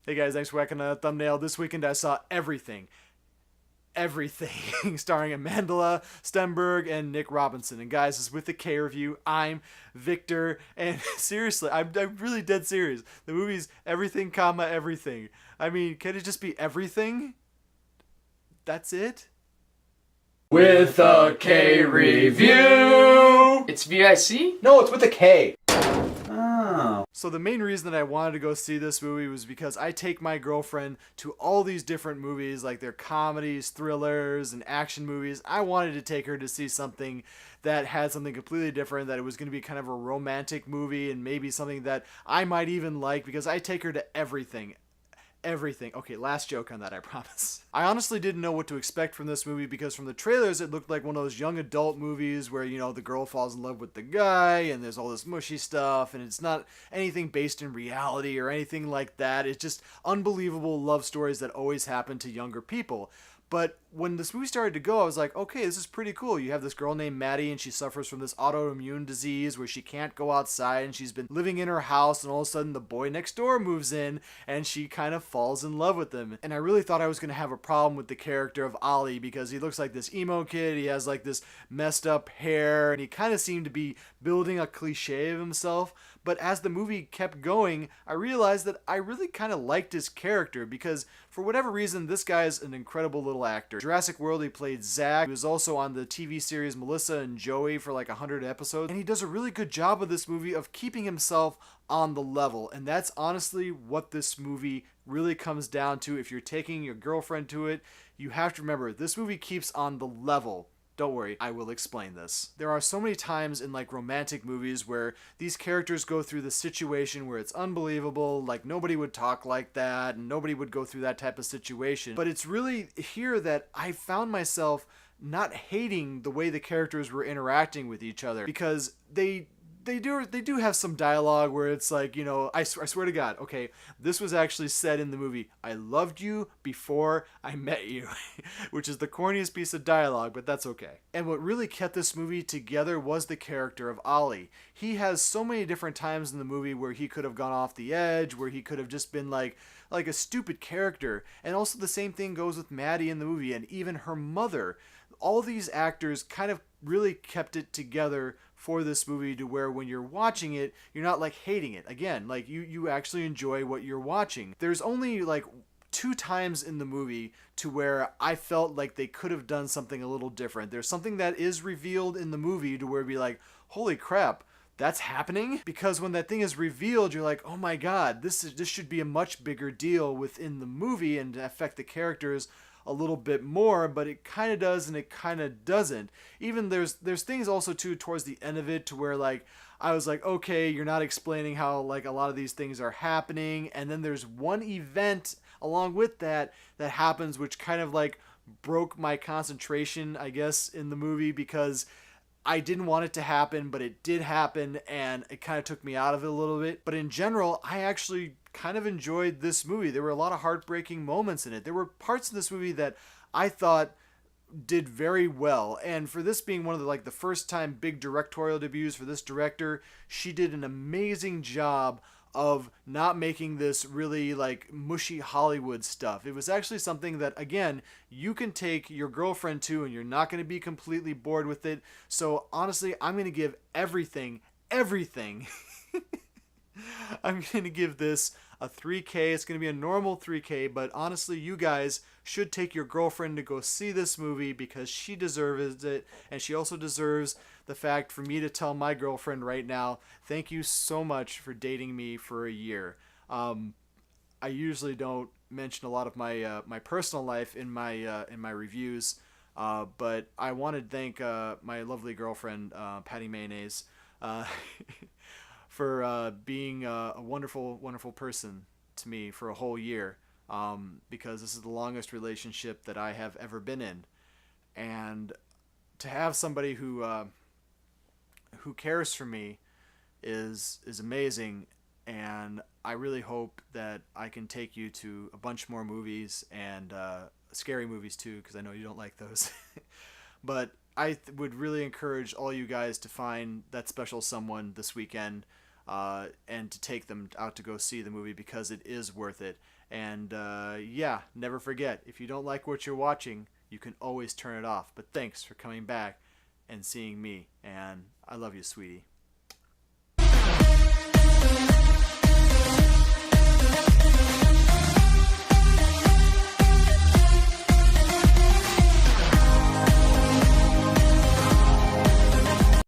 Hey guys, thanks for whacking a thumbnail. This weekend I saw everything. Everything. Starring Amandla Stenberg and Nick Robinson. And guys, this is with the K review. I'm Victor. And seriously, I'm really dead serious. The movie's everything, comma, everything. I mean, can it just be everything? That's it? With a K review. It's VIC? No, it's with a K. Oh. So the main reason that I wanted to go see this movie was because I take my girlfriend to all these different movies, like they're comedies, thrillers, and action movies. I wanted to take her to see something that had something completely different, that it was going to be kind of a romantic movie and maybe something that I might even like, because I take her to everything. Everything. Okay, last joke on that, I promise. I honestly didn't know what to expect from this movie, because from the trailers it looked like one of those young adult movies where, you know, the girl falls in love with the guy and there's all this mushy stuff, and it's not anything based in reality or anything like that. It's just unbelievable love stories that always happen to younger people. But when this movie started to go, I was like, okay, this is pretty cool. You have this girl named Maddie, and she suffers from this autoimmune disease where she can't go outside, and she's been living in her house, and all of a sudden the boy next door moves in, and she kind of falls in love with him. And I really thought I was going to have a problem with the character of Ollie, because he looks like this emo kid, he has like this messed up hair, and he kind of seemed to be building a cliche of himself. But as the movie kept going, I realized that I really kind of liked his character, because for whatever reason, this guy is an incredible little actor. Jurassic World, he played Zach. He was also on the TV series Melissa and Joey for like 100 episodes. And he does a really good job of this movie of keeping himself on the level. And that's honestly what this movie really comes down to. If you're taking your girlfriend to it, you have to remember, this movie keeps on the level. Don't worry, I will explain this. There are so many times in like romantic movies where these characters go through the situation where it's unbelievable, like nobody would talk like that and nobody would go through that type of situation. But it's really here that I found myself not hating the way the characters were interacting with each other, because they do have some dialogue where it's like, you know, I swear to God, okay, this was actually said in the movie, I loved you before I met you, which is the corniest piece of dialogue, but that's okay. And what really kept this movie together was the character of Ollie. He has so many different times in the movie where he could have gone off the edge, where he could have just been like a stupid character. And also the same thing goes with Maddie in the movie, and even her mother. All these actors kind of really kept it together for this movie, to where when you're watching it, you're not like hating it. Again, like you actually enjoy what you're watching. There's only like 2 times in the movie to where I felt like they could have done something a little different. There's something that is revealed in the movie to where it'd be like, holy crap, that's happening? Because when that thing is revealed, you're like, oh my god, this should be a much bigger deal within the movie and affect the characters a little bit more, but it kind of does and it kind of doesn't. Even there's things also too towards the end of it to where like I was like, okay, you're not explaining how like a lot of these things are happening, and then there's one event along with that happens which kind of like broke my concentration, I guess, in the movie, because I didn't want it to happen, but it did happen, and it kind of took me out of it a little bit. But in general, I actually kind of enjoyed this movie. There were a lot of heartbreaking moments in it. There were parts of this movie that I thought did very well, and for this being one of the first time big directorial debuts for this director, she did an amazing job of not making this really like mushy Hollywood stuff. It was actually something that, again, you can take your girlfriend to and you're not going to be completely bored with it. So honestly, I'm going to give everything I'm going to give this a 3K. It's going to be a normal 3K, but honestly, you guys should take your girlfriend to go see this movie, because she deserves it, and she also deserves the fact for me to tell my girlfriend right now, thank you so much for dating me for a year. I usually don't mention a lot of my personal life in my reviews, but I want to thank my lovely girlfriend, Patty Mayonnaise, for being a wonderful, wonderful person to me for a whole year, because this is the longest relationship that I have ever been in. And to have somebody who cares for me is amazing, and I really hope that I can take you to a bunch more movies, and scary movies too, because I know you don't like those. But I would really encourage all you guys to find that special someone this weekend, and to take them out to go see the movie, because it is worth it. And yeah, never forget, if you don't like what you're watching, you can always turn it off. But thanks for coming back and seeing me. And I love you, sweetie.